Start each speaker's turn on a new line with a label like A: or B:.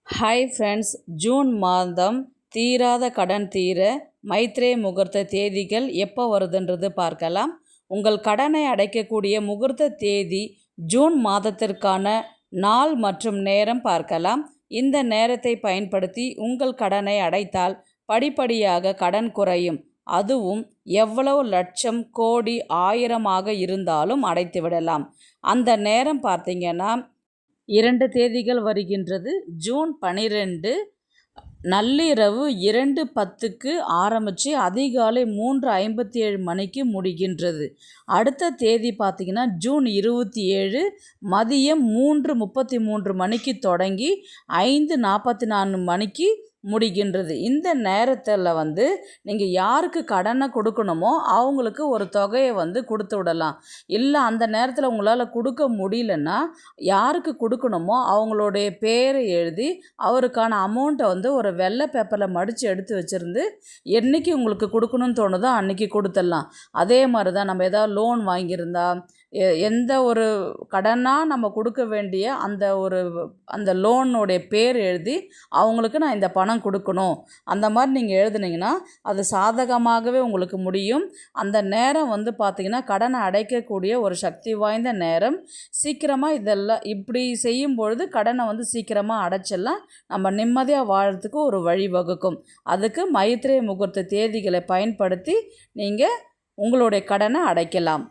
A: Hi friends, June மாதம் தீராத கடன் தீர மைத்ரே முகூர்த்த தேதிகள் எப்போ வருதுன்றது பார்க்கலாம். உங்கள் கடனை அடைக்கக்கூடிய முகூர்த்த தேதி ஜூன் மாதத்திற்கான நாள் மற்றும் நேரம் பார்க்கலாம். இந்த நேரத்தை பயன்படுத்தி உங்கள் கடனை அடைத்தால் படிப்படியாக கடன் குறையும். அதுவும் எவ்வளவு லட்சம், கோடி, ஆயிரமாக இருந்தாலும் அடைத்து விடலாம். அந்த நேரம் பார்த்தீங்கன்னா 2 தேதிகள் வருகின்றது. ஜூன் 12 நள்ளிரவு 2:10க்கு ஆரம்பித்து அதிகாலை 3:57 மணிக்கு முடிகின்றது. அடுத்த தேதி பார்த்திங்கன்னா ஜூன் 27 மதியம் 3:33 மணிக்கு தொடங்கி 5:44 மணிக்கு முடிகின்றது. இந்த நேரத்தில் நீங்கள் யாருக்கு கடனை கொடுக்கணுமோ அவங்களுக்கு ஒரு தொகையை கொடுத்து விடலாம். இல்லை அந்த நேரத்தில் உங்களால் கொடுக்க முடியலன்னா யாருக்கு கொடுக்கணுமோ அவங்களுடைய பேரை எழுதி அவருக்கான அமௌண்ட்டை ஒரு வெள்ளை பேப்பரில் மடித்து எடுத்து வச்சுருந்து என்றைக்கு உங்களுக்கு கொடுக்கணும்னு தோணுதோ அன்றைக்கி கொடுத்துடலாம். அதே மாதிரி தான் நம்ம ஏதாவது லோன் வாங்கியிருந்தா எந்த ஒரு கடனாக நம்ம கொடுக்க வேண்டிய அந்த லோனுடைய பேர் எழுதி அவங்களுக்கு நான் இந்த பணம் கொடுக்கணும் அந்த மாதிரி நீங்கள் எழுதுனீங்கன்னா அது சாதகமாகவே உங்களுக்கு முடியும். அந்த நேரம் பார்த்திங்கன்னா கடனை அடைக்கக்கூடிய ஒரு சக்தி வாய்ந்த நேரம். சீக்கிரமாக இதெல்லாம் இப்படி செய்யும் பொழுது கடனை சீக்கிரமாக அடைச்சிடலாம். நம்ம நிம்மதியாக வாழறதுக்கு ஒரு வழிவகுக்கும். அதுக்கு மைத்ரே முகூர்த்த தேதிகளை பயன்படுத்தி நீங்கள் உங்களுடைய கடனை அடைக்கலாம்.